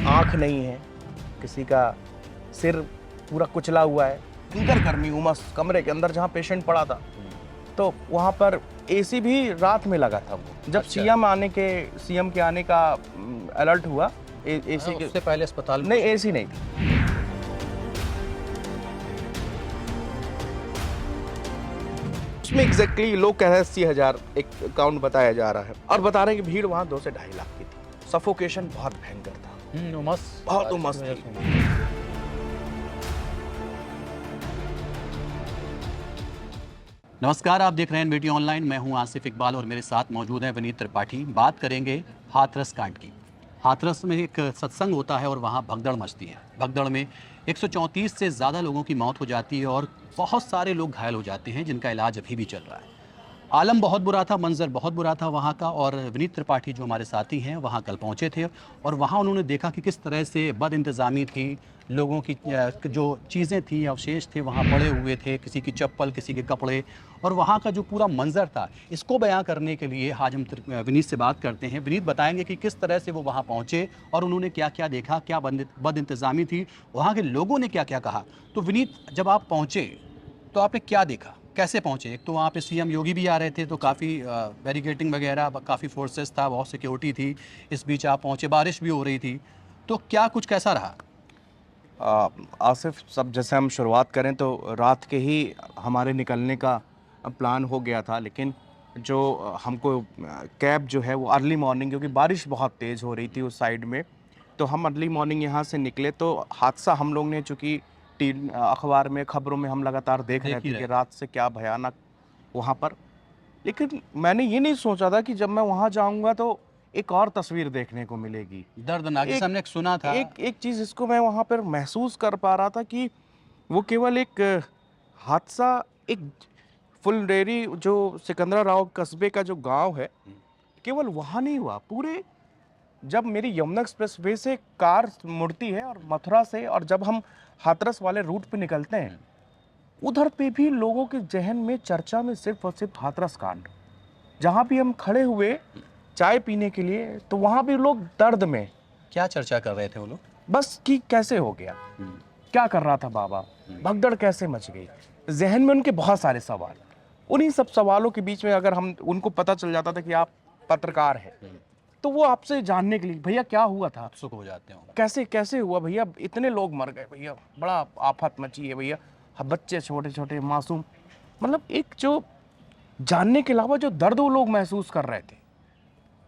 आँख नहीं है, किसी का सिर पूरा कुचला हुआ है, भयंकर गर्मी उमस कमरे के अंदर जहाँ पेशेंट पड़ा था। तो वहाँ पर एसी भी रात में लगा था। वो जब अच्छा। सीएम के आने का अलर्ट हुआ, एसी के उससे पहले अस्पताल में नहीं, एसी नहीं थी। उसमें एग्जैक्टली लोग कह रहे हैं 80,000 एक अकाउंट बताया जा रहा है, और बता रहे हैं कि भीड़ वहाँ 2 से 2.5 लाख की थी। सफोकेशन बहुत भयंकर था, उमस बहुत उमस थी। नमस्कार, आप देख रहे हैं एनबीटी ऑनलाइन। मैं हूं आसिफ इकबाल और मेरे साथ मौजूद है विनीत त्रिपाठी। बात करेंगे हाथरस कांड की। हाथरस में एक सत्संग होता है और वहां भगदड़ मचती है। भगदड़ में 134 से ज़्यादा लोगों की मौत हो जाती है और बहुत सारे लोग घायल हो जाते हैं, जिनका इलाज अभी भी चल रहा है। आलम बहुत बुरा था, मंजर बहुत बुरा था वहाँ का। और विनीत त्रिपाठी जो हमारे साथी हैं वहाँ कल पहुँचे थे और वहाँ उन्होंने देखा कि किस तरह से बद इंतज़ामी थी। लोगों की जो चीज़ें थी, अवशेष थे वहाँ पड़े हुए थे, किसी की चप्पल, किसी के कपड़े, और वहाँ का जो पूरा मंजर था, इसको बयां करने के लिए आज हम विनीत से बात करते हैं। विनीत बताएंगे कि किस तरह से वो वहाँ पहुँचे और उन्होंने क्या क्या देखा, क्या बद इंतज़ामी थी, वहाँ के लोगों ने क्या क्या कहा। तो विनीत, जब आप पहुँचे तो आपने क्या देखा, कैसे पहुंचे? एक तो वहाँ पे सीएम योगी भी आ रहे थे, तो काफ़ी बैरिकेडिंग वगैरह, काफ़ी फोर्सेस था, बहुत सिक्योरिटी थी। इस बीच आप पहुंचे, बारिश भी हो रही थी, तो क्या कुछ कैसा रहा? आसिफ, सब जैसे हम शुरुआत करें तो रात के ही हमारे निकलने का प्लान हो गया था, लेकिन जो हमको कैब जो है वो अर्ली मॉर्निंग, क्योंकि बारिश बहुत तेज़ हो रही थी उस साइड में, तो हम अर्ली मॉर्निंग यहाँ से निकले। तो हादसा हम लोग ने, चूँकि अखबार में, खबरों में हम लगातार देख देख रहे ही थे रहे कि थे। रात से क्या भयानक वहाँ पर। लेकिन मैंने ये नहीं सोचा था कि जब मैं वहाँ जाऊँगा तो एक और तस्वीर देखने को मिलेगी। दर्दनाक, जैसे एक हमने एक सुना था। एक एक चीज़ इसको मैं वहाँ पर महसूस कर पा रहा था कि वो केवल एक हादसा, एक फुलरेरी जो सिकंदराराव कस्बे का जो गाँव है, केवल वहाँ नहीं हुआ। पूरे, जब मेरी यमुना एक्सप्रेसवे से कार मुड़ती है और मथुरा से, और जब हम हाथरस वाले रूट पे निकलते हैं, उधर पे भी लोगों के ज़हन में, चर्चा में सिर्फ़ और सिर्फ़ हाथरस कांड। जहाँ भी हम खड़े हुए चाय पीने के लिए, तो वहाँ भी लोग दर्द में, क्या चर्चा कर रहे थे वो लोग? बस कि कैसे हो गया, क्या कर रहा था बाबा, भगदड़ कैसे मच गई। ज़हन में उनके बहुत सारे सवाल। उन्हीं सब सवालों के बीच में अगर हम, उनको पता चल जाता था कि आप पत्रकार हैं, तो वो आपसे जानने के लिए, भैया क्या हुआ था, उत्सुक हो जाते हो। कैसे कैसे हुआ भैया, इतने लोग मर गए भैया, बड़ा आफत मची है भैया, बच्चे छोटे छोटे मासूम, मतलब एक जो जानने के अलावा जो दर्द वो लोग महसूस कर रहे थे,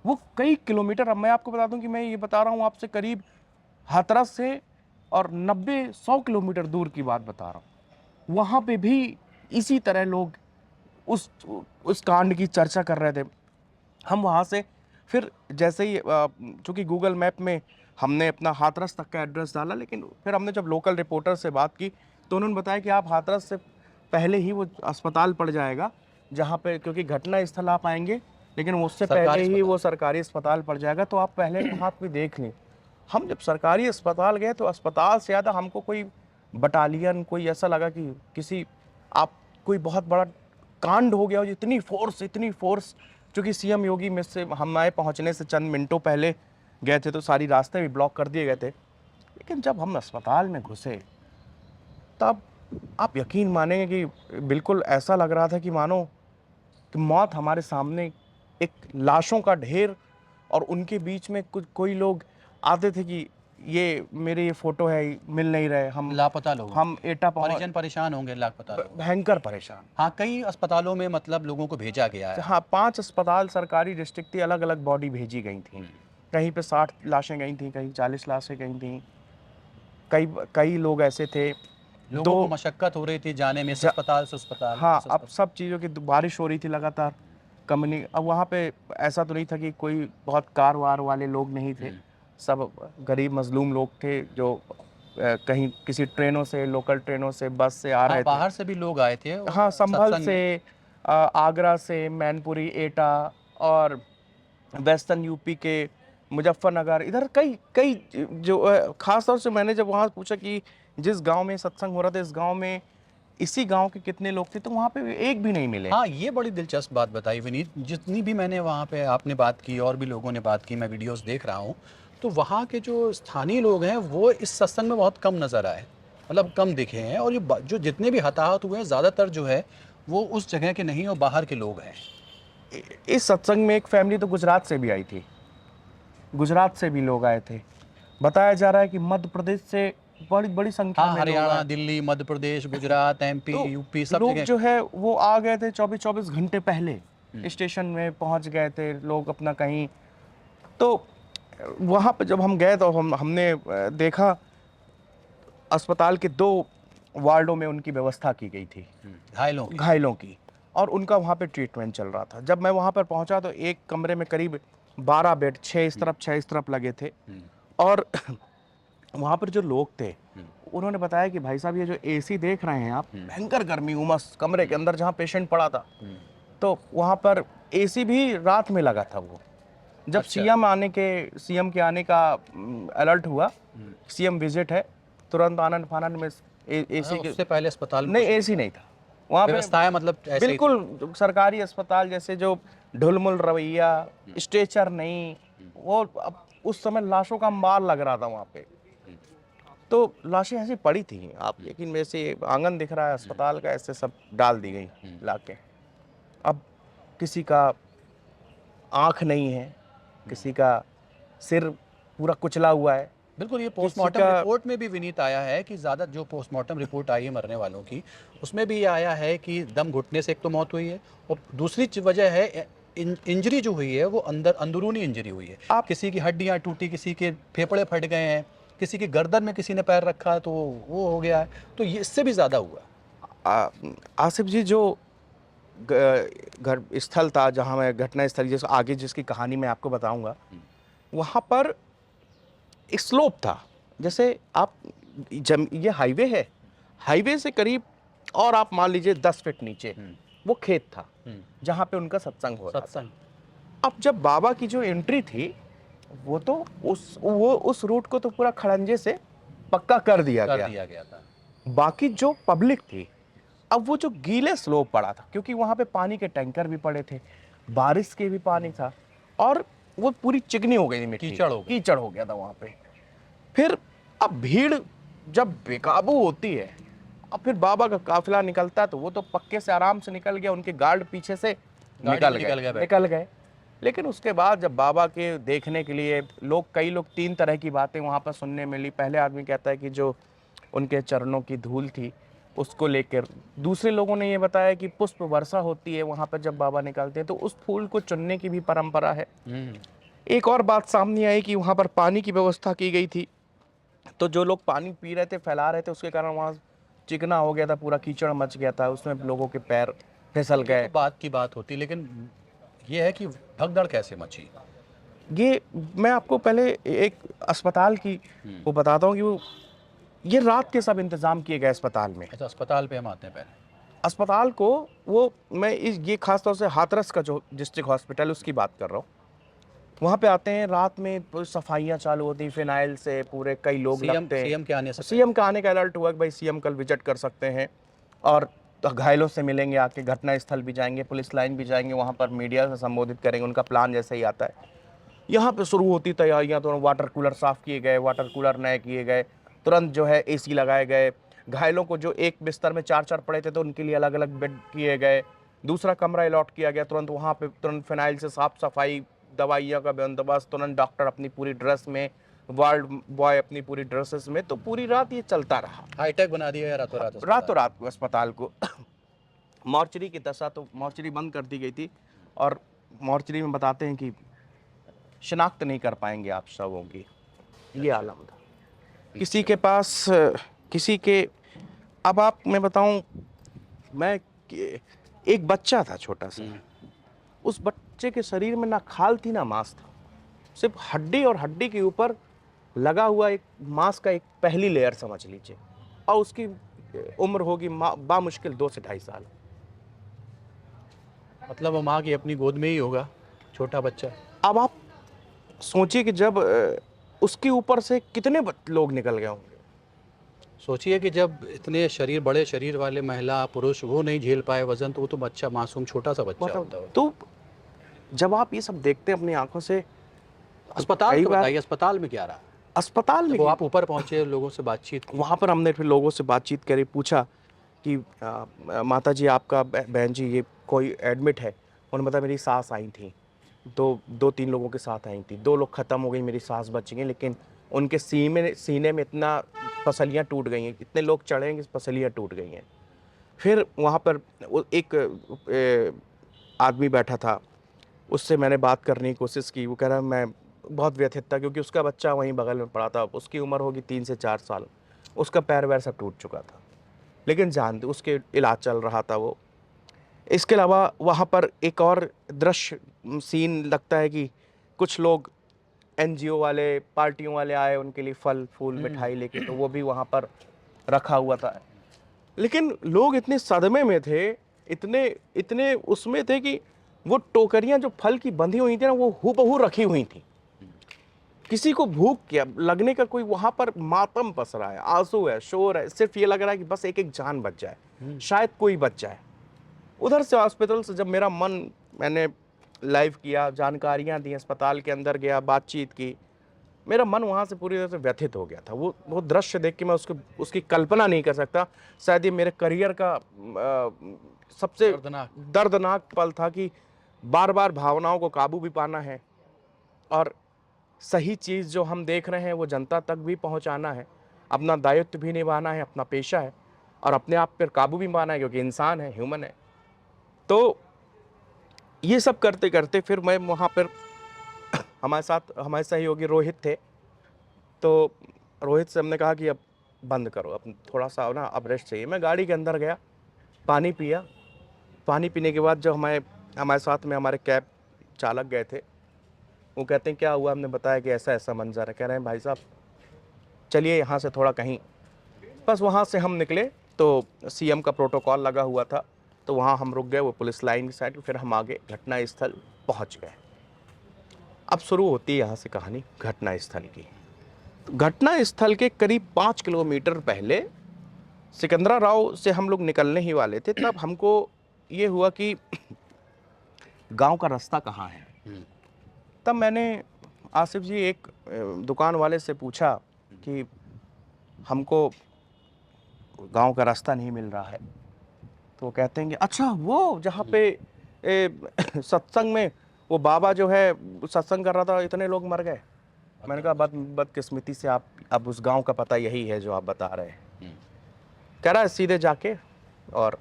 वो कई किलोमीटर। अब मैं आपको बता दूं कि मैं ये बता रहा हूँ आपसे करीब हाथरस से, और 90-100 किलोमीटर दूर की बात बता रहा हूँ। वहाँ पे भी इसी तरह लोग उस कांड की चर्चा कर रहे थे। हम वहाँ से फिर जैसे ही, चूँकि गूगल मैप में हमने अपना हाथरस तक का एड्रेस डाला, लेकिन फिर हमने जब लोकल रिपोर्टर से बात की, तो उन्होंने बताया कि आप हाथरस से पहले ही वो अस्पताल पड़ जाएगा, जहाँ पे, क्योंकि घटना स्थल आप आएंगे, लेकिन उससे पहले सरकारी ही वो अस्पताल। सरकारी अस्पताल पड़ जाएगा, तो आप पहले वहाँ पे देख लें। हम जब सरकारी अस्पताल गए, तो अस्पताल से ज़्यादा हमको कोई बटालियन, कोई ऐसा लगा कि किसी, आप, कोई बहुत बड़ा कांड हो गया हो। इतनी फोर्स, चूँकि सीएम योगी में से हमारे पहुँचने से चंद मिनटों पहले गए थे, तो सारी रास्ते भी ब्लॉक कर दिए गए थे। लेकिन जब हम अस्पताल में घुसे, तब आप यकीन मानेंगे कि बिल्कुल ऐसा लग रहा था कि मानो कि मौत हमारे सामने, एक लाशों का ढेर, और उनके बीच में कुछ कोई लोग आते थे कि ये मेरे, ये फ़ोटो है, मिल नहीं रहे, लापता लोगों हम के एटा पहुँच, परिजन परेशान होंगे, लापता लोग। भयंकर परेशान। हाँ, कई अस्पतालों में मतलब लोगों को भेजा गया है। हाँ, 5 अस्पताल सरकारी डिस्ट्रिक्ट थी, अलग-अलग बॉडी भेजी गई थी। कहीं पे 60 लाशें गई थी, कहीं 40 लाशें गई थी। कई कई लोग ऐसे थे, लोगों 2 को मशक्कत हो रही थी जाने में, इस ज अस्पताल से अस्पताल, हाँ, इस अब अस्पताल। सब चीज़ों की बारिश हो रही थी लगातार, कंपनी, अब वहाँ पे ऐसा तो नहीं था कि कोई बहुत कार-वार वाले लोग नहीं थे। सब गरीब मज़लूम लोग थे, जो कहीं किसी ट्रेनों से, लोकल ट्रेनों से, बस से आ हाँ, रहे थे। बाहर से भी लोग आए थे हाँ, संभल सत्संग से, में। आगरा से, मैनपुरी, एटा, और वेस्टर्न यूपी के मुजफ्फरनगर, इधर कई कई जो ख़ास तौर से मैंने जब वहाँ पूछा कि जिस गाँव में सत्संग हो रहा था, इस गाँव में, इसी गाँव के कितने लोग थे, तो वहाँ पे एक भी नहीं मिले। हाँ, ये बड़ी दिलचस्प बात बताई विनीत। जितनी भी मैंने वहाँ पे आपने बात की और भी लोगों ने बात की, मैं वीडियोस देख रहा हूँ, तो वहाँ के जो स्थानीय लोग हैं वो इस सत्संग में बहुत कम नज़र आए, मतलब कम दिखे हैं। और ये जो जितने भी हताहत हुए हैं ज़्यादातर जो है वो उस जगह के नहीं और बाहर के लोग हैं। इस सत्संग में एक फैमिली तो गुजरात से भी आई थी, गुजरात से भी लोग आए थे। बताया जा रहा है कि मध्य प्रदेश से बड़ी बड़ी संख्या हाँ, में लोग हरियाणा, आए। दिल्ली, मध्य प्रदेश, गुजरात, एमपी, तो यूपी सब लोग जगह। जो है वो आ गए थे 24-24 घंटे पहले, स्टेशन में पहुंच गए थे लोग अपना कहीं। तो वहाँ पे जब हम गए तो हमने देखा अस्पताल के 2 वार्डों में उनकी व्यवस्था की गई थी घायलों की। घायलों की, और उनका वहाँ पे ट्रीटमेंट चल रहा था। जब मैं वहाँ पर पहुँचा तो एक कमरे में करीब 12 बेड, 6 इस तरफ 6 इस तरफ लगे थे। और वहाँ पर जो लोग थे उन्होंने बताया कि भाई साहब ये जो एसी देख रहे हैं आप, भयंकर गर्मी उमस कमरे के अंदर जहाँ पेशेंट पड़ा था, तो वहाँ पर एसी भी रात में लगा था। वो जब अच्छा। सीएम के आने का अलर्ट हुआ, सीएम विजिट है, तुरंत आनंद फानंद में एसी के, उससे पहले अस्पताल में नहीं कुछ एसी नहीं था वहाँ पे। व्यवस्थाएं मतलब ऐसे ही थी। बिल्कुल सरकारी अस्पताल जैसे जो ढुलमुल रवैया, स्ट्रेचर नहीं, वो अब उस समय लाशों का अंबार लग रहा था वहाँ पे। तो लाशें ऐसी पड़ी थी, आप यकीन, वैसे आंगन दिख रहा है अस्पताल का, ऐसे सब डाल दी गई लाके। अब किसी का आंख नहीं है, किसी का सिर पूरा कुचला हुआ है। बिल्कुल, ये पोस्टमार्टम रिपोर्ट में भी विनीत आया है कि ज़्यादा जो पोस्टमार्टम रिपोर्ट आई है मरने वालों की, उसमें भी ये आया है कि दम घुटने से एक तो मौत हुई है, और दूसरी वजह है इंजरी जो हुई है वो अंदरूनी इंजरी हुई है। आप किसी की हड्डियां टूटी, किसी के फेफड़े फट गए हैं, किसी की गर्दन में किसी ने पैर रखा है तो वो हो गया है। तो ये इससे भी ज़्यादा हुआ। आसिफ जी, जो घर स्थल था जहाँ मैं घटना स्थल, जैसे आगे जिसकी कहानी मैं आपको बताऊंगा, वहाँ पर एक स्लोप था। जैसे आप ये हाईवे है, हाईवे से करीब और आप मान लीजिए 10 फीट नीचे वो खेत था जहाँ पे उनका सत्संग हो रहा था। सत्संग। अब जब बाबा की जो एंट्री थी, वो तो उस रूट को तो पूरा खड़ंजे से पक्का कर दिया गया था। बाकी जो पब्लिक थी, अब वो जो गीले स्लोप पड़ा था, क्योंकि वहां पे पानी के टैंकर भी पड़े थे, बारिश के भी पानी था, और वो पूरी चिकनी हो गई थी, मिट्टी कीचड़ हो गया था वहां पे। फिर अब भीड़ जब बेकाबू होती है, अब फिर बाबा का काफिला निकलता है, तो वो तो पक्के से आराम से निकल गया, उनके गार्ड पीछे से निकल गए। लेकिन उसके बाद जब बाबा के देखने के लिए कई लोग 3 तरह की बातें वहाँ पर सुनने मिली। पहले आदमी कहता है कि जो उनके चरणों की धूल थी उसको लेकर, दूसरे लोगों ने ये बताया कि पुष्प वर्षा होती है वहाँ पर जब बाबा निकलते हैं, तो उस फूल को चुनने की भी परंपरा है। एक और बात सामने आई कि वहाँ पर पानी की व्यवस्था की गई थी, तो जो लोग पानी पी रहे थे, फैला रहे थे, उसके कारण वहाँ चिकना हो गया था, पूरा कीचड़ मच गया था, उसमें लोगों के पैर फिसल गए। तो बात की बात होती, लेकिन ये है कि भगदड़ कैसे मची। ये मैं आपको पहले एक अस्पताल की वो बताता हूँ कि वो ये रात के सब इंतजाम किए गए अस्पताल में। अच्छा, अस्पताल पे हम आते हैं पहले। अस्पताल को वो मैं ये खास तौर से हाथरस का जो डिस्ट्रिक्ट हॉस्पिटल उसकी बात कर रहा हूँ। वहाँ पे आते हैं रात में, सफाइयाँ चालू होती, फिनाइल से पूरे कई लोग लगते हैं। सीएम का आने का अलर्ट हुआ कि भाई सीएम कल विजिट कर सकते हैं, और तो घायलों से मिलेंगे, आके घटना स्थल भी जाएंगे, पुलिस लाइन भी जाएंगे, वहाँ पर मीडिया से संबोधित करेंगे, उनका प्लान जैसे ही आता है। यहाँ पे शुरू होती तैयारियाँ, तो वाटर कूलर साफ़ किए गए, वाटर कूलर नए किए गए, तुरंत जो है एसी लगाए गए। घायलों को जो एक बिस्तर में 4-4 पड़े थे, तो उनके लिए अलग अलग बेड किए गए। दूसरा कमरा अलॉट किया गया, तुरंत वहाँ पे तुरंत फिनाइल से साफ सफाई, दवाइयाँ का बंदोबस्त, तुरंत डॉक्टर अपनी पूरी ड्रेस में, वार्ड बॉय अपनी पूरी ड्रेसेस में। तो पूरी रात ये चलता रहा। हाईटेक बना दिया रातों रात को अस्पताल को। मॉर्चरी की दशा, तो मॉर्चरी बंद कर दी गई थी, और मॉर्चरी में बताते हैं कि शिनाख्त नहीं कर पाएंगे आप शवों की, ये आलम था। किसी के पास किसी के, अब आप मैं बताऊं, मैं एक बच्चा था छोटा सा, उस बच्चे के शरीर में ना खाल थी ना मांस था, सिर्फ हड्डी, और हड्डी के ऊपर लगा हुआ एक मांस का एक पहली लेयर समझ लीजिए, और उसकी उम्र होगी बामुश्किल 2 से 2.5 साल। मतलब वो माँ की अपनी गोद में ही होगा छोटा बच्चा। अब आप सोचिए कि जब उसके ऊपर से कितने लोग निकल गए होंगे। सोचिए कि जब इतने बड़े शरीर वाले महिला पुरुष वो नहीं झेल पाए वजन, तो वो तो बच्चा मासूम छोटा सा बच्चा होता है। तो जब आप ये सब देखते हैं अपनी आंखों से, अस्पताल कई का बार बताइए, अस्पताल में क्या रहा? अस्पताल में जब वो आप ऊपर पहुंचे, लोगों से बातचीत की? वहाँ पर हमने फिर लोगों से बातचीत करी, पूछा कि माता जी आपका बहन जी ये कोई एडमिट है? उन्होंने बताया मेरी सास आई थी, दो तीन लोगों के साथ आई थी, 2 लोग ख़त्म हो गई, मेरी सास बच गई, लेकिन उनके सीने में इतना पसलियाँ टूट गई हैं, इतने लोग चढ़े हैं कि पसलियाँ टूट गई हैं। फिर वहाँ पर एक आदमी बैठा था, उससे मैंने बात करने की कोशिश की। वो कह रहा मैं बहुत व्यथित था क्योंकि उसका बच्चा वहीं बगल में पड़ा था, उसकी उम्र होगी 3 से 4 साल, उसका पैर वैर सब टूट चुका था, लेकिन जानते उसके इलाज चल रहा था वो। इसके अलावा वहाँ पर एक और दृश्य सीन लगता है कि कुछ लोग एनजीओ वाले, पार्टियों वाले आए, उनके लिए फल फूल मिठाई लेके, तो वो भी वहाँ पर रखा हुआ था। लेकिन लोग इतने सदमे में थे, इतने इतने उसमें थे कि वो टोकरियां जो फल की बंधी हुई थी ना, वो हूबहू रखी हुई थी। किसी को भूख क्या लगने का, कोई वहां पर मातम पसरा है, आंसू है, शोर है, सिर्फ ये लग रहा है कि बस एक एक जान बच जाए, शायद कोई बच जाए। उधर से हॉस्पिटल से जब मेरा मन, मैंने लाइव किया, जानकारियां दी, अस्पताल के अंदर गया, बातचीत की, मेरा मन वहाँ से पूरी तरह से व्यथित हो गया था। वो दृश्य देख के मैं उसकी कल्पना नहीं कर सकता। शायद ये मेरे करियर का सबसे दर्दनाक। दर्दनाक पल था कि बार-बार भावनाओं को काबू भी पाना है और सही चीज़ जो हम देख रहे हैं वो जनता तक भी पहुँचाना है, अपना दायित्व भी निभाना है, अपना पेशा है और अपने आप पर काबू भी पाना है क्योंकि इंसान है, ह्यूमन है। तो ये सब करते-करते फिर मैं वहाँ पर हमारे साथ हमारे सहयोगी रोहित थे। तो रोहित से हमने कहा कि अब बंद करो, अब थोड़ा-सा ना अब रेस्ट चाहिए। मैं गाड़ी के अंदर गया, पानी पिया, पानी पीने के बाद जो हमारे हमारे साथ में हमारे कैब चालक गए थे, वो कहते हैं क्या हुआ? हमने बताया कि ऐसा-ऐसा मंज़र है। कह रहे हैं भाई साहब चलिए यहाँ से थोड़ा कहीं, बस वहाँ से हम निकले तो सीएम का प्रोटोकॉल लगा हुआ था, तो वहाँ हम रुक गए, वो पुलिस लाइन की साइड, फिर हम आगे घटनास्थल पहुँच गए। अब शुरू होती है यहाँ से कहानी घटनास्थल की। घटनास्थल के करीब 5 किलोमीटर पहले सिकंदराराव से हम लोग निकलने ही वाले थे, तब हमको ये हुआ कि गांव का रास्ता कहाँ है। तब मैंने आसिफ जी एक दुकान वाले से पूछा कि हमको गांव का रास्ता नहीं मिल रहा है। तो वो कहते हैं कि अच्छा वो जहाँ पे सत्संग में वो बाबा जो है सत्संग कर रहा था, इतने लोग मर गए। मैंने कहा बदकिस्मती से आप अब उस गांव का पता यही है जो आप बता रहे हैं। कह रहा है सीधे जाके और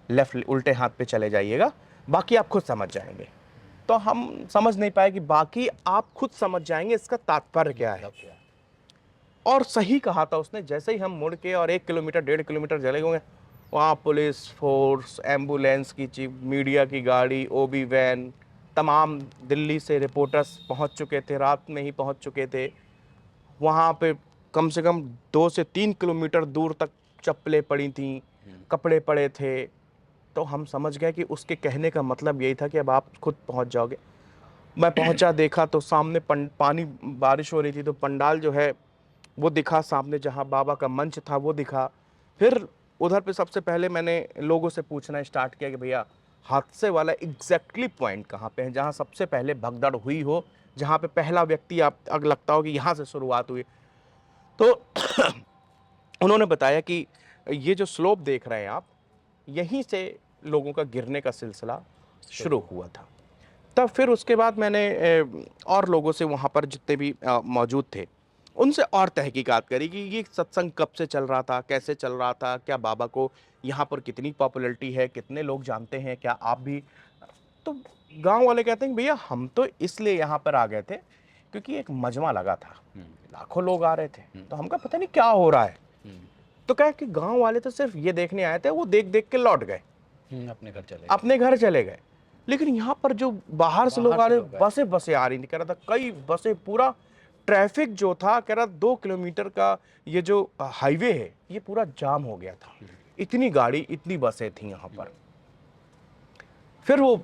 लेफ्ट उल्टे हाथ पे चले जाइएगा, बाकी आप खुद समझ जाएंगे। तो हम समझ नहीं पाए कि बाकी आप खुद समझ जाएंगे इसका तात्पर्य क्या है। और सही कहा था उसने। जैसे ही हम मुड़ के और 1 किलोमीटर 1.5 किलोमीटर चले गए, वहाँ पुलिस फोर्स, एम्बुलेंस की चीफ, मीडिया की गाड़ी, ओबी वैन, तमाम दिल्ली से रिपोर्टर्स पहुँच चुके थे, रात में ही पहुँच चुके थे। वहाँ पे कम से कम 2 से 3 किलोमीटर दूर तक चप्पलें पड़ी थीं, कपड़े पड़े थे। तो हम समझ गए कि उसके कहने का मतलब यही था कि अब आप खुद पहुँच जाओगे। मैं पहुँचा, देखा तो सामने पानी, बारिश हो रही थी, तो पंडाल जो है वो दिखा सामने, जहाँ बाबा का मंच था वो दिखा। फिर उधर पे सबसे पहले मैंने लोगों से पूछना स्टार्ट किया कि भैया हादसे वाला एग्जैक्टली पॉइंट कहाँ पे है, जहाँ सबसे पहले भगदड़ हुई हो, जहाँ पे पहला व्यक्ति आप अगर लगता हो कि यहाँ से शुरुआत हुई। तो उन्होंने बताया कि ये जो स्लोप देख रहे हैं आप, यहीं से लोगों का गिरने का सिलसिला शुरू हुआ था। तब फिर उसके बाद मैंने और लोगों से वहाँ पर जितने भी मौजूद थे उनसे और तहकीकात करी कि ये सत्संग कब से चल रहा था, कैसे चल रहा था, क्या बाबा को यहाँ पर कितनी पॉपुलैरिटी है, कितने लोग जानते हैं, क्या आप भी। तो गांव वाले कहते हैं कि भैया हम तो इसलिए यहाँ पर आ गए थे क्योंकि एक मजमा लगा था, लाखों लोग आ रहे थे, तो हमका पता नहीं क्या हो रहा है। तो कहे कि गांव वाले तो सिर्फ ये देखने आए थे, वो देख देख के लौट गए, अपने घर चले गए। लेकिन यहाँ पर जो बाहर से लोग आ रहे, बसें आ रही थी, कह रहा था कई बसें, पूरा ट्रैफिक जो था, कह रहा 2 किलोमीटर का ये जो हाईवे है ये पूरा जाम हो गया था, इतनी गाड़ी, इतनी बसें थी यहाँ पर। फिर वो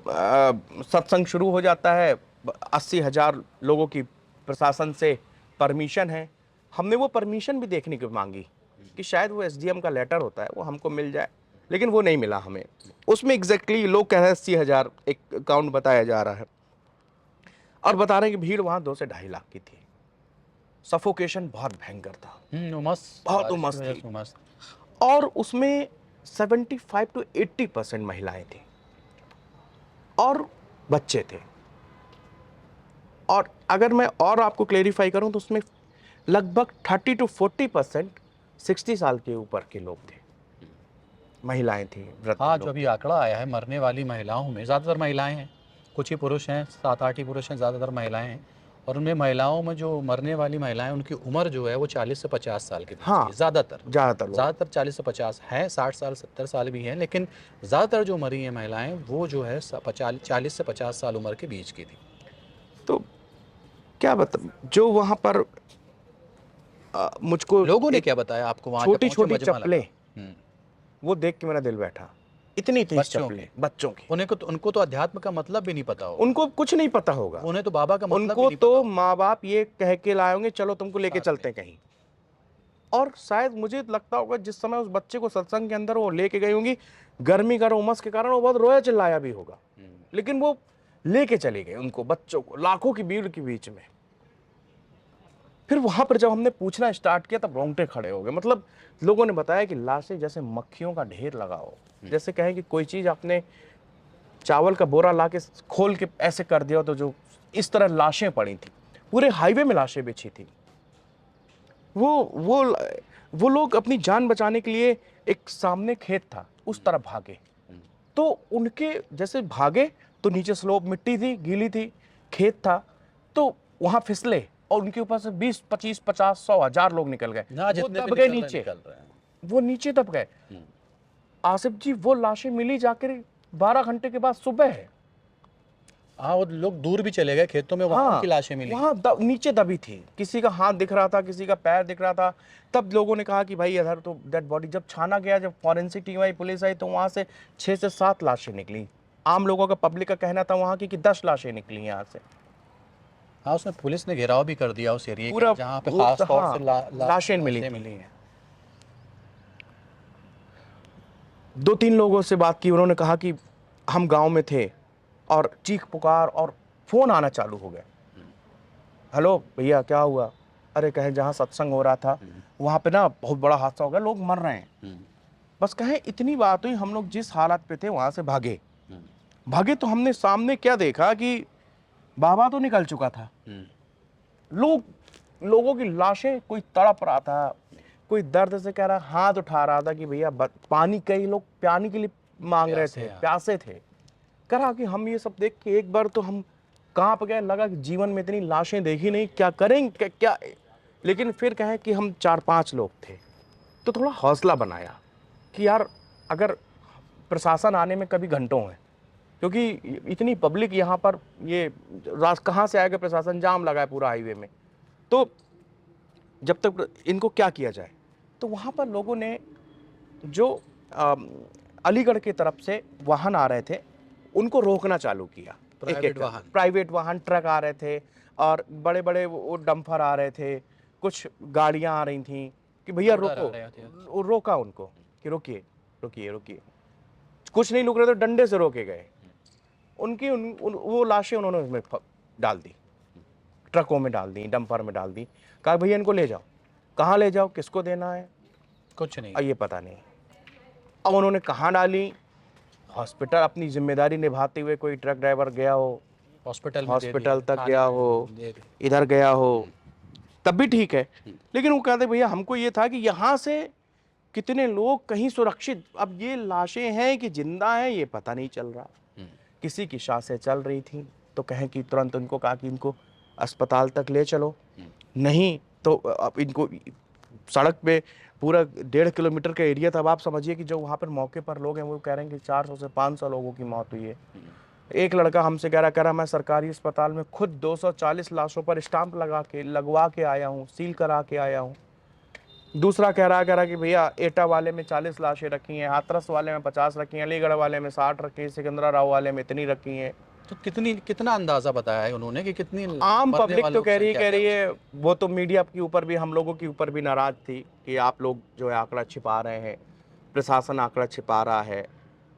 सत्संग शुरू हो जाता है, 80,000 लोगों की प्रशासन से परमिशन है। हमने वो परमिशन भी देखने की मांगी कि शायद वो एसडीएम का लेटर होता है वो हमको मिल जाए, लेकिन वो नहीं मिला हमें। उसमें एग्जैक्टली लोग कह रहे हैं 80,000 एक अकाउंट बताया जा रहा है। और बता रहे हैं कि भीड़ वहां 2 से 2.5 लाख की थी। सफोकेशन बहुत भयंकर था, उमस, बहुत बारिश की उमस वजह थी। से उमस। और उसमें 75 to 80% महिलाएं थी और बच्चे थे। और अगर मैं और आपको क्लेरिफाई करूं तो उसमें लगभग 30 to 40% 60 साल के ऊपर के लोग थे, महिलाएं थी, वृद्ध हाँ, जो लोग अभी थे। आंकड़ा आया है मरने वाली महिलाओं में, ज़्यादातर महिलाएं हैं, कुछ ही पुरुष हैं, 7-8 ही पुरुष हैं, ज़्यादातर महिलाएं हैं। और उनमें महिलाओं में जो मरने वाली महिलाएं, उनकी उम्र जो है वो 40 से 50 साल के बीच की है, हाँ, ज़्यादातर। ज्यादातर लोग। ज़्यादातर 40 से 50 हैं, 60 साल 70 साल भी हैं, लेकिन ज़्यादातर जो मरी हैं महिलाएं वो जो है 40 से 50 साल उम्र के बीच की थी। तो क्या बता, जो वहां पर मुझको लोगों ने एक क्या बताया आपको वहाँ जब छोटी पहुँचे, छोटी मजमा चप्पलें, लगा? वो देख के मेरा दिल बैठा। इतनी इतनी बच्चों की। चप्पलें बच्चों की, उनको तो अध्यात्म का मतलब भी नहीं पता होगा, उनको कुछ नहीं पता होगा। उन्हें तो बाबा का मतलब भी उनको नहीं पता तो होगा। माँ बाप ये कह के लाए होंगे चलो तुमको लेके साथ में। चलते हैं कहीं। और शायद मुझे लगता होगा जिस समय उस बच्चे को सत्संग के अंदर वो लेके गई होंगी, गर्मी का उमस के कारण वो बहुत रोया चिल्लाया भी होगा, लेकिन वो लेके चले गए उनको, बच्चों को, लाखों की भीड़ के बीच में। फिर वहां पर जब हमने पूछना स्टार्ट किया तब रोंगटे खड़े हो गए। मतलब लोगों ने बताया कि लाशें जैसे मक्खियों का ढेर लगा हो, जैसे कहें कि कोई चीज आपने चावल का बोरा ला के खोल के ऐसे कर दिया तो जो इस तरह लाशें पड़ी थी, पूरे हाईवे में लाशें बिछी थी। वो वो वो लोग अपनी जान बचाने के लिए, एक सामने खेत था उस तरफ भागे, तो उनके जैसे भागे तो नीचे स्लोप मिट्टी थी, गीली थी, खेत था, तो वहां फिसले और उनके ऊपर से 20 25 50 100 1000 लोग निकल गए। ना, वो जितने भी दब गए निकल रहे हैं, नीचे, निकल रहे हैं। वो नीचे दब गए। आसिफ जी, वो लाशें मिली जाकर 12 घंटे के बाद सुबह है। हाँ, वो लोग दूर भी चले गए खेतों में, वहाँ हाँ, उनकी लाशें मिली। वहां नीचे दबी थी, किसी का हाथ दिख रहा था, किसी का पैर दिख रहा था। तब लोगों ने कहा कि भाई इधर तो डेड बॉडी। जब छाना गया, जब फॉरेंसिक टीम आई, पुलिस आई, तो वहां से 6 से 7 लाशें निकली। आम लोगों का, पब्लिक का कहना था वहां की कि 10 लाशें निकली यहाँ से। हाँ, उसमें पुलिस ने घेराव भी कर दिया उस एरिया का पूरा जहाँ पे खास तौर हाँ, से लाशें मिली लाशें थी। मिली हैं। 2-3 लोगों से बात की, उन्होंने कहा कि हम गांव में थे और चीख पुकार और फोन आना चालू हो गया। हेलो भैया, क्या हुआ? अरे कहें जहाँ सत्संग हो रहा था वहाँ पे ना बहुत बड़ा हादसा हो गया, लोग मर रहे हैं। बस कहें इतनी बात हुई, हम लोग जिस हालत पे थे वहां से भागे। भागे तो हमने सामने क्या देखा कि बाबा तो निकल चुका था, लोगों की लाशें, कोई तड़प रहा था, कोई दर्द से कह रहा, हाथ उठा रहा था कि भैया पानी, कई लोग पानी के लिए मांग रहे थे, प्यासे थे। कह रहा कि हम ये सब देख के एक बार तो हम कांप गए, लगा कि जीवन में इतनी लाशें देखी नहीं, क्या करेंगे क्या। लेकिन फिर कहें कि हम 4-5 लोग थे, तो थोड़ा हौसला बनाया कि यार अगर प्रशासन आने में कभी घंटों है, क्योंकि इतनी पब्लिक यहाँ पर, ये कहाँ से आएगा प्रशासन, जाम लगा है पूरा हाईवे में, तो जब तक इनको क्या किया जाए। तो वहाँ पर लोगों ने जो अलीगढ़ की तरफ से वाहन आ रहे थे उनको रोकना चालू किया। प्राइवेट वाहन, ट्रक आ रहे थे और बड़े बड़े वो डंपर आ रहे थे, कुछ गाड़ियां आ रही थी कि भैया रोको। वो रोका उनको कि रोकिए रोकिए रोकिए, कुछ नहीं रुक रहे तो डंडे से रोके गए। उनकी वो लाशें उन्होंने उसमें डाल दी, ट्रकों में डाल दी, डंपर में डाल दी। कहा भैया इनको ले जाओ। कहाँ ले जाओ, किसको देना है, कुछ नहीं, ये पता नहीं। अब उन्होंने कहाँ डाली, हॉस्पिटल अपनी जिम्मेदारी निभाते हुए कोई ट्रक ड्राइवर गया हो, हॉस्पिटल तक गया हो, इधर गया हो, तब भी ठीक है। लेकिन वो कहते भैया हमको ये था कि यहाँ से कितने लोग कहीं सुरक्षित, अब ये लाशें हैं कि जिंदा हैं ये पता नहीं चल रहा। किसी की सांसें चल रही थी तो कहें कि तुरंत उनको कहा कि इनको अस्पताल तक ले चलो, नहीं तो अब इनको सड़क पे पूरा 1.5 किलोमीटर का एरिया था। अब आप समझिए कि जो वहाँ पर मौके पर लोग हैं वो कह रहे हैं कि 400 से 500 लोगों की मौत हुई है। एक लड़का हमसे कह रहा मैं सरकारी अस्पताल में खुद 240 लाशों पर स्टाम्प लगवा के आया हूँ, सील करा के आया हूँ। दूसरा कह रहा कि भैया एटा वाले में 40 लाशें रखी हैं, हाथरस वाले में 50 रखी हैं, अलीगढ़ वाले में 60 रखी हैं, सिकंदराबाद वाले में इतनी रखी हैं। तो कितना अंदाजा बताया है उन्होंने कि कितनी आम पब्लिक तो कह रही है, वो तो मीडिया के ऊपर भी, हम लोगों के ऊपर भी नाराज थी कि आप लोग जो है आंकड़ा छिपा रहे हैं, प्रशासन आंकड़ा छिपा रहा है।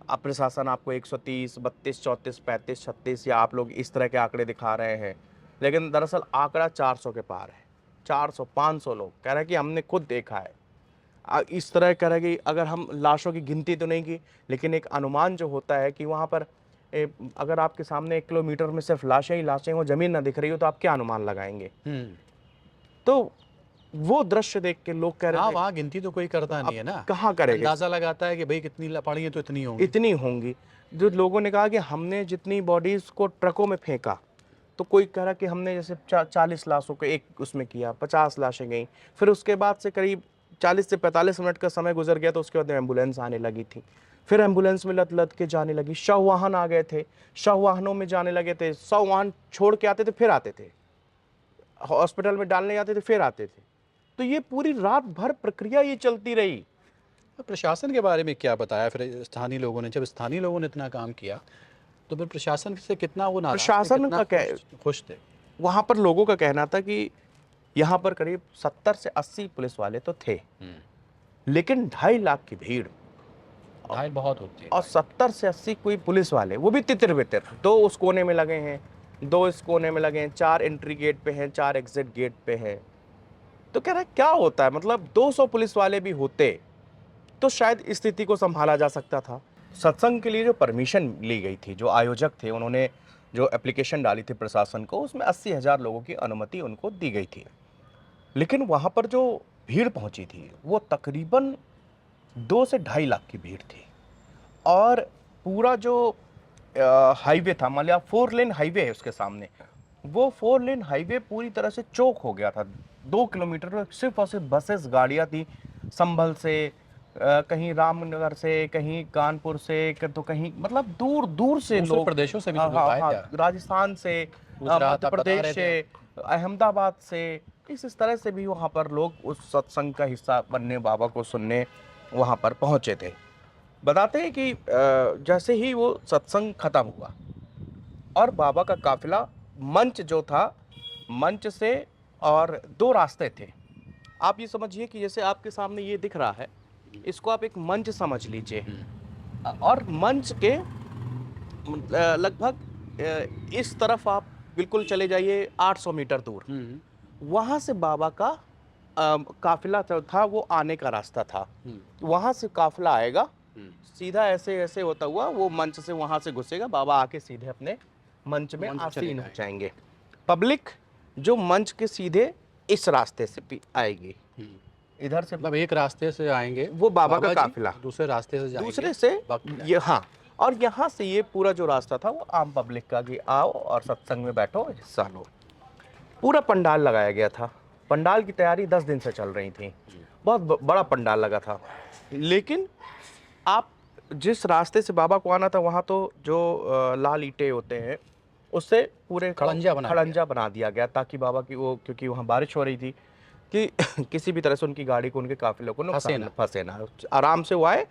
अब प्रशासन आपको 130, 32, 34, 35, 36 या आप लोग इस तरह के आंकड़े दिखा रहे हैं। लेकिन दरअसल आंकड़ा 400 के पार है। 400 500 लोग कह रहे हैं कि हमने खुद देखा है। इस तरह कह रहे हैं कि अगर हम लाशों की गिनती तो नहीं की, लेकिन एक अनुमान जो होता है कि वहाँ पर अगर आपके सामने 1 किलोमीटर में सिर्फ लाशें ही लाशें हो, ज़मीन ना दिख रही हो, तो आप क्या अनुमान लगाएंगे? तो वो दृश्य देख के लोग कह रहे हाँ, थे वहाँ गिनती तो कोई करता नहीं है ना, कहाँ करेंगे, अंदाजा लगाता है कि भाई कितनी पड़ी है तो इतनी होंगी। इतनी होंगी। जो लोगों ने कहा कि हमने जितनी बॉडीज को ट्रकों में फेंका, तो कोई कह रहा कि हमने जैसे 40 लाशों को एक उसमें किया, 50 लाशें गई। फिर उसके बाद से करीब 40 से 45 मिनट का समय गुजर गया, तो उसके बाद एम्बुलेंस आने लगी थी। फिर एम्बुलेंस में लद लद के जाने लगी, शव वाहन आ गए थे, शव वाहनों में जाने लगे थे, शव वाहन छोड़ के आते थे, फिर आते थे, हॉस्पिटल में डालने जाते थे, फिर आते थे। तो ये पूरी रात भर प्रक्रिया ये चलती रही। तो प्रशासन के बारे में क्या बताया फिर स्थानीय लोगों ने? जब स्थानीय लोगों ने इतना काम किया तो फिर प्रशासन से कितना वो नाराज थे, प्रशासन कितना का खुश थे? वहां पर लोगों का कहना था कि यहाँ पर करीब 70 से 80 पुलिस वाले तो थे, लेकिन 2.5 लाख की भीड़ घायल बहुत होती है। और 70 से 80 कोई पुलिस वाले, वो भी तितर बितर, 2 उस कोने में लगे हैं, 2 इस कोने में लगे हैं, 4 एंट्री गेट पे हैं, 4 एग्जिट गेट पे हैं। तो कह रहा है क्या होता है, मतलब 200 पुलिस वाले भी होते तो शायद स्थिति को संभाला जा सकता था। सत्संग के लिए जो परमिशन ली गई थी, जो आयोजक थे उन्होंने जो एप्लीकेशन डाली थी प्रशासन को, उसमें 80,000 लोगों की अनुमति उनको दी गई थी। लेकिन वहाँ पर जो भीड़ पहुँची थी वो तकरीबन 2 से 2.5 लाख की भीड़ थी। और पूरा जो हाईवे था, मान लिया 4 लेन हाईवे है उसके सामने, वो 4 लेन हाईवे पूरी तरह से चौक हो गया था। 2 किलोमीटर में सिर्फ और सिर्फ बसेस, गाड़ियाँ थी, संभल से, कहीं रामनगर से, कहीं कानपुर से, तो कहीं मतलब दूर दूर से दूसरे लोग, प्रदेशों से भी हाँ लोग हाँ आए हाँ, थे। राजस्थान से, पूछ रहा मध्य था, बता प्रदेश रहे से, अहमदाबाद से, इस तरह से भी वहाँ पर लोग उस सत्संग का हिस्सा बनने, बाबा को सुनने वहाँ पर पहुँचे थे। बताते हैं कि जैसे ही वो सत्संग खत्म हुआ और बाबा का काफिला, मंच जो था, मंच से और 2 रास्ते थे। आप ये समझिए कि जैसे आपके सामने ये दिख रहा है, इसको आप एक मंच समझ लीजिए, और मंच के लगभग इस तरफ आप बिल्कुल चले जाइए 800 मीटर दूर, वहाँ से बाबा का काफिला था, वो आने का रास्ता था। वहाँ से काफिला आएगा, सीधा ऐसे ऐसे होता हुआ वो मंच से वहाँ से घुसेगा, बाबा आके सीधे अपने मंच में आसीन हो जाएंगे। पब्लिक जो मंच के सीधे इस रास्ते से भी आएगी, इधर से, मतलब एक रास्ते से आएंगे वो बाबा का जी, काफिला, दूसरे रास्ते से जाएंगे, दूसरे से भक्त ये, हाँ। और यहाँ से ये पूरा जो रास्ता था वो आम पब्लिक का, कि आओ और सत्संग में बैठो, हिस्सा लो। पूरा पंडाल लगाया गया था। पंडाल की तैयारी 10 दिन से चल रही थी, बहुत बड़ा पंडाल लगा था। लेकिन आप जिस रास्ते से बाबा को आना था, वहाँ तो जो लाल ईंटें होते हैं उससे पूरे खड़ंजा बना दिया गया, ताकि बाबा की वो, क्योंकि वहाँ बारिश हो रही थी, कि किसी भी तरह से उनकी गाड़ी को, उनके काफिले को नुकसान फंसे ना, आराम से वो आए।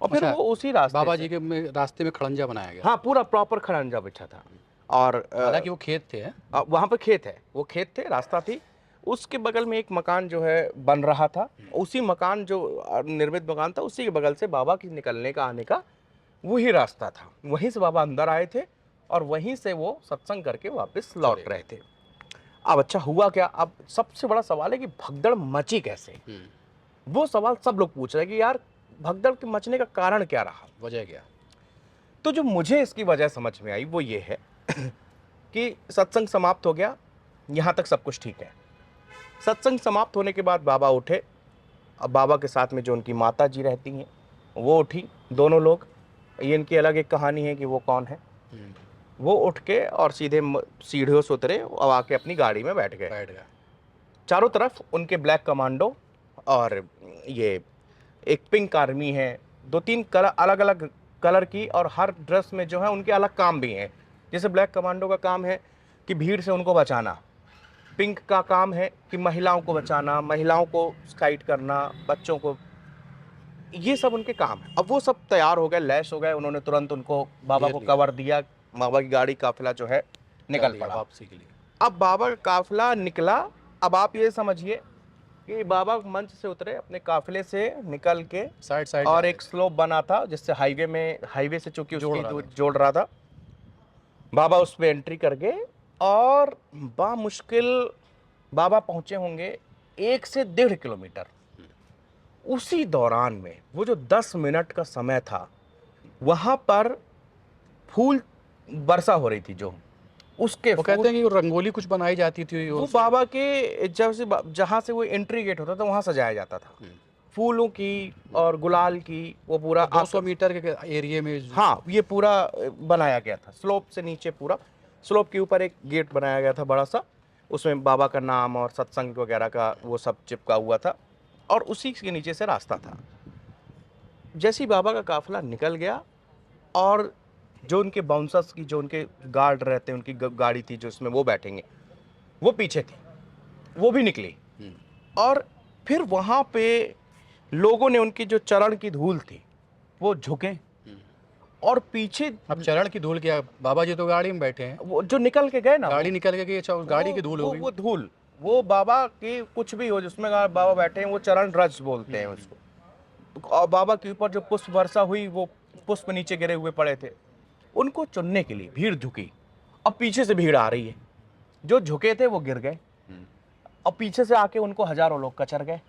और फिर वो उसी रास्ते, बाबा जी के रास्ते में खड़ंजा बनाया गया। हाँ, पूरा प्रॉपर खड़ंजा बिछा था। और हालांकि वो खेत थे, वहाँ पर खेत है, वो खेत थे, रास्ता थी। उसके बगल में एक मकान जो है बन रहा था, उसी मकान जो निर्मित मकान था, उसी के बगल से बाबा की निकलने का, आने का वही रास्ता था। वहीं से बाबा अंदर आए थे और वहीं से वो सत्संग करके वापस लौट रहे थे। अब अच्छा हुआ क्या? अब सबसे बड़ा सवाल है कि भगदड़ मची कैसे? वो सवाल सब लोग पूछ रहे हैं कि यार भगदड़ के मचने का कारण क्या रहा, वजह क्या? तो जो मुझे इसकी वजह समझ में आई वो ये है कि सत्संग समाप्त हो गया, यहाँ तक सब कुछ ठीक है। सत्संग समाप्त होने के बाद बाबा उठे। अब बाबा के साथ में जो उनकी माता जी रहती हैं वो उठी, दोनों लोग। ये इनकी अलग एक कहानी है कि वो कौन है। वो उठ के और सीधे सीढ़ियों से उतरे और आके अपनी गाड़ी में बैठ गए। चारों तरफ उनके ब्लैक कमांडो और ये एक पिंक आर्मी है, 2-3 अलग अलग कलर की, और हर ड्रेस में जो है उनके अलग काम भी हैं। जैसे ब्लैक कमांडो का काम है कि भीड़ से उनको बचाना, पिंक का काम है कि महिलाओं को बचाना, महिलाओं को स्काइट करना, बच्चों को, ये सब उनके काम है। अब वो सब तैयार हो गए, लैस हो गए, उन्होंने तुरंत उनको, बाबा को कवर दिया। बाबा की गाड़ी काफिला जो है निकल पड़ा वापसी के लिए। अब बाबा का काफिला निकला। अब आप ये समझिए कि बाबा मंच से उतरे, अपने काफिले से निकल के साइड और एक स्लोप बना था जिससे हाईवे से चूंकि उसकी जोड़ रहा था, बाबा उस पर एंट्री करके और बामुश्किल बाबा पहुंचे होंगे 1 से 1.5 किलोमीटर। उसी दौरान में वो जो 10 मिनट का समय था, वहां पर फूल वर्षा हो रही थी, जो उसके वो कहते हैं कि वो रंगोली कुछ बनाई जाती थी वो बाबा के जहाँ से वो एंट्री गेट होता था वहां सजाया जाता था, फूलों की और गुलाल की, वो पूरा 200 मीटर के एरिया में हाँ, ये पूरा बनाया गया था। स्लोप से नीचे पूरा, स्लोप के ऊपर एक गेट बनाया गया था बड़ा सा, उसमें बाबा का नाम और सत्संग वगैरह का वो सब चिपका हुआ था, और उसी के नीचे से रास्ता था। जैसे ही बाबा का काफिला निकल गया, और जो उनके बाउंसर्स की, जो उनके गार्ड रहते हैं, उनकी गाड़ी थी जो उसमें वो बैठेंगे, वो पीछे थी, वो भी निकली। और फिर वहां पे लोगों ने उनकी जो चरण की धूल थी वो झुके, और पीछे अब चरण की धूल क्या, बाबा जी तो गाड़ी में बैठे हैं, वो जो निकल के गए ना, गाड़ी निकल के गई, अच्छा उस गाड़ी की धूल हो गई। वो धूल, वो बाबा की कुछ भी हो जिसमें बाबा बैठे हैं, वो चरण रज बोलते हैं उसको। और बाबा के ऊपर जो पुष्प वर्षा हुई, वो पुष्प नीचे गिरे हुए पड़े थे, उनको चुनने के लिए भीड़ झुकी। अब पीछे से भीड़ आ रही है, जो झुके थे वो गिर गए, और पीछे से आके उनको हजारों लोग कचर गए।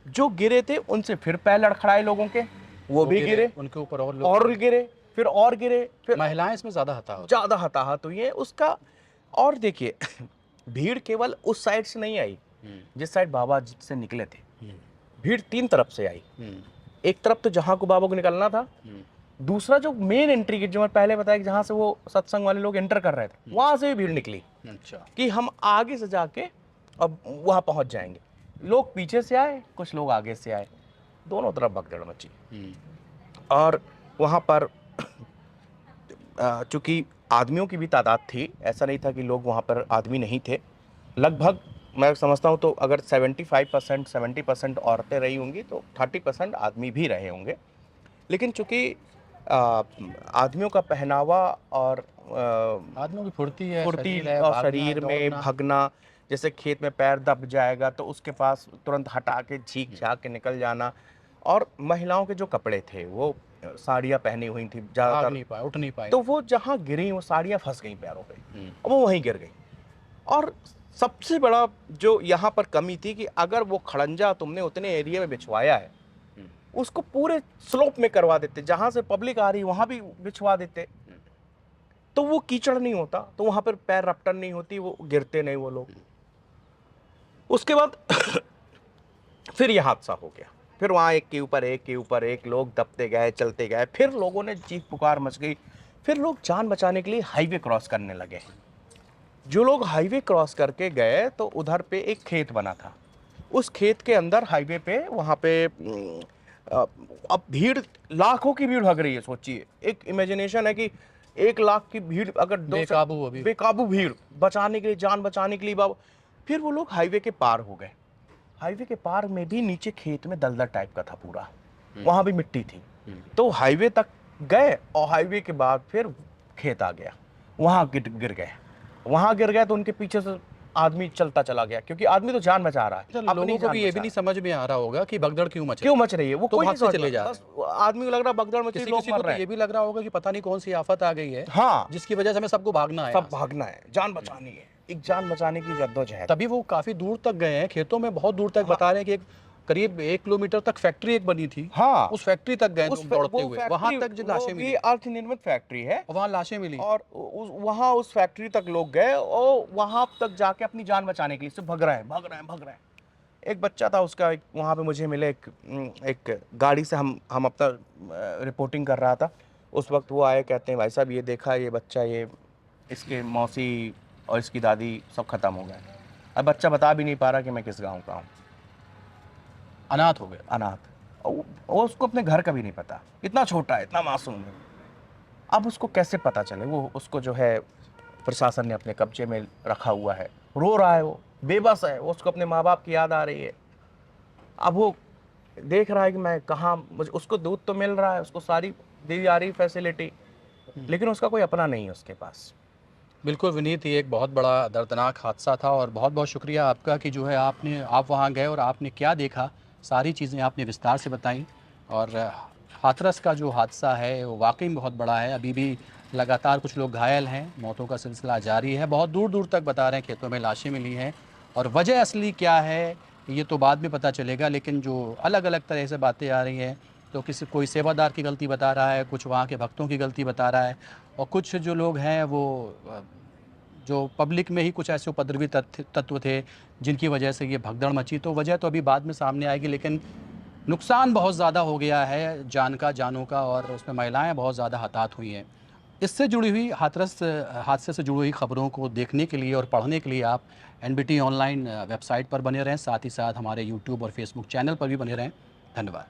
जो गिरे थे उनसे फिर पैर लड़खड़ाए लोगों के, वो भी गिरे, उनके ऊपर और और गिरे, फिर और गिरे, फिर महिलाएं इसमें ज्यादा हताहत हुई है उसका। और देखिए भीड़ केवल उस साइड से नहीं आई, जिस साइड बाबा जी से निकले थे, भीड़ 3 तरफ से आई। एक तरफ तो जहां को बाबा को निकलना था, दूसरा जो मेन एंट्री गेट, जो मैं पहले बताया कि जहां से वो सत्संग वाले लोग एंटर कर रहे थे, वहां से भी भीड़ निकली। अच्छा, कि कि हम आगे से जाके अब वहां पहुंच जाएंगे। लोग पीछे से आए, कुछ लोग आगे से आए, दोनों तरफ भगदड़ मची। और वहां पर चूंकि आदमियों की भी तादाद थी, ऐसा नहीं था कि लोग वहां पर आदमी नहीं थे। लगभग मैं समझता हूं तो अगर 75% 70% औरतें रही होंगी, तो 30% आदमी भी रहे होंगे। लेकिन चूंकि आदमियों का पहनावा और आदमियों की फुर्ती है, फुर्ती शरीर है, और भागना है, शरीर में दौड़ना। भागना, जैसे खेत में पैर दब जाएगा तो उसके पास तुरंत हटा के झीक झाक के निकल जाना। और महिलाओं के जो कपड़े थे, वो साड़ियाँ पहनी हुई थी भाग ज़्यादातर, नहीं पाए, उठ नहीं पाए। तो वो जहाँ गिरी वो साड़ियाँ फंस गई पैरों पे, और वो वहीं गिर गई। और सबसे बड़ा जो यहाँ पर कमी थी कि अगर वो खड़ंजा तुमने उतने एरिया में बिछवाया है, उसको पूरे स्लोप में करवा देते, जहाँ से पब्लिक आ रही वहाँ भी बिछवा देते, तो वो कीचड़ नहीं होता, तो वहाँ पर पैर रपटन नहीं होती, वो गिरते नहीं वो लोग। उसके बाद फिर यह हादसा हो गया। फिर वहाँ एक के ऊपर एक के ऊपर एक लोग दबते गए, चलते गए। फिर लोगों ने चीख पुकार मच गई। फिर लोग जान बचाने के लिए हाईवे क्रॉस करने लगे। जो लोग हाईवे क्रॉस करके गए तो उधर पे एक खेत बना था, उस खेत के अंदर हाईवे पे वहाँ पे अब भीड़, लाखों की भीड़ भाग रही है। सोचिए, एक इमेजिनेशन है कि 1 लाख की भीड़, अगर बेकाबू भीड़ बचाने के लिए, जान बचाने के लिए बाबा। फिर वो लोग हाईवे के पार हो गए। हाईवे के पार में भी नीचे खेत में दलदल टाइप का था पूरा, वहां भी मिट्टी थी। तो हाईवे तक गए, और हाईवे के बाद फिर खेत आ गया, वहां गिर गए। वहां गिर गए तो उनके पीछे से आदमी चलता चला गया, क्योंकि आदमी तो जान बचा रहा है। लोगों को भी ये भी नहीं समझ में आ रहा होगा कि भगदड़ क्यों मच रही है, वो तो कोई भाग नहीं से चले जा रहे बस आदमी को लग रहा भगदड़ मच रही है, लोग किसी मर को तो रहे ये हैं। भी लग रहा होगा कि पता नहीं कौन सी आफत आ गई है, हाँ, जिसकी वजह से हमें सबको भागना है, सब भागना है, जान बचानी है, एक जान बचाने की जद्दोजहद। तभी वो काफी दूर तक गए हैं, खेतों में बहुत दूर तक। बता रहे हैं कि एक करीब 1 किलोमीटर तक फैक्ट्री एक बनी थी। हाँ, उस फैक्ट्री तक गए दौड़ते हुए, फैक्ट्री, वहां तक जो लाशें मिली, अर्थ निर्मित फैक्ट्री है, और वहां लाशें मिली। और वहां उस फैक्ट्री तक लोग गए, और वहां तक जाके अपनी जान बचाने के लिए सिर्फ भाग रहे हैं। एक बच्चा था उसका, वहां पे मुझे मिले, एक गाड़ी से हम अपना रिपोर्टिंग कर रहा था। उस वक्त वो आए, कहते हैं भाई साहब ये देखा, ये बच्चा, ये इसके मौसी और इसकी दादी सब खत्म हो गए। अब बच्चा बता भी नहीं पा रहा कि मैं किस गाँव का हूँ, अनाथ हो गए, अनाथ। वो उसको अपने घर का भी नहीं पता, इतना छोटा है, इतना मासूम है। अब उसको कैसे पता चले? वो उसको जो है प्रशासन ने अपने कब्जे में रखा हुआ है, रो रहा है, वो बेबस है, वो उसको अपने माँ बाप की याद आ रही है। अब वो देख रहा है कि मैं कहाँ, उसको दूध तो मिल रहा है, उसको सारी दी जा रही फैसिलिटी, लेकिन उसका कोई अपना नहीं है उसके पास। बिल्कुल विनीत, ये एक बहुत बड़ा दर्दनाक हादसा था, और बहुत बहुत शुक्रिया आपका कि जो है आप वहाँ गए और आपने क्या देखा, सारी चीज़ें आपने विस्तार से बताई। और हाथरस का जो हादसा है वो वाकई में बहुत बड़ा है। अभी भी लगातार कुछ लोग घायल हैं, मौतों का सिलसिला जारी है। बहुत दूर दूर तक बता रहे हैं खेतों में लाशें मिली हैं, और वजह असली क्या है ये तो बाद में पता चलेगा। लेकिन जो अलग अलग तरह से बातें आ रही हैं, तो कोई सेवादार की गलती बता रहा है, कुछ वहाँ के भक्तों की गलती बता रहा है, और कुछ जो लोग हैं वो जो पब्लिक में ही कुछ ऐसे उपद्रवी तत्व थे जिनकी वजह से ये भगदड़ मची। तो वजह तो अभी बाद में सामने आएगी, लेकिन नुकसान बहुत ज़्यादा हो गया है जानों का, और उसमें महिलाएं बहुत ज़्यादा हताहत हुई हैं। इससे जुड़ी हुई हाथरस हादसे से जुड़ी हुई खबरों को देखने के लिए और पढ़ने के लिए आप एनबीटी ऑनलाइन वेबसाइट पर बने रहें, साथ ही साथ हमारे यूट्यूब और फेसबुक चैनल पर भी बने रहें। धन्यवाद।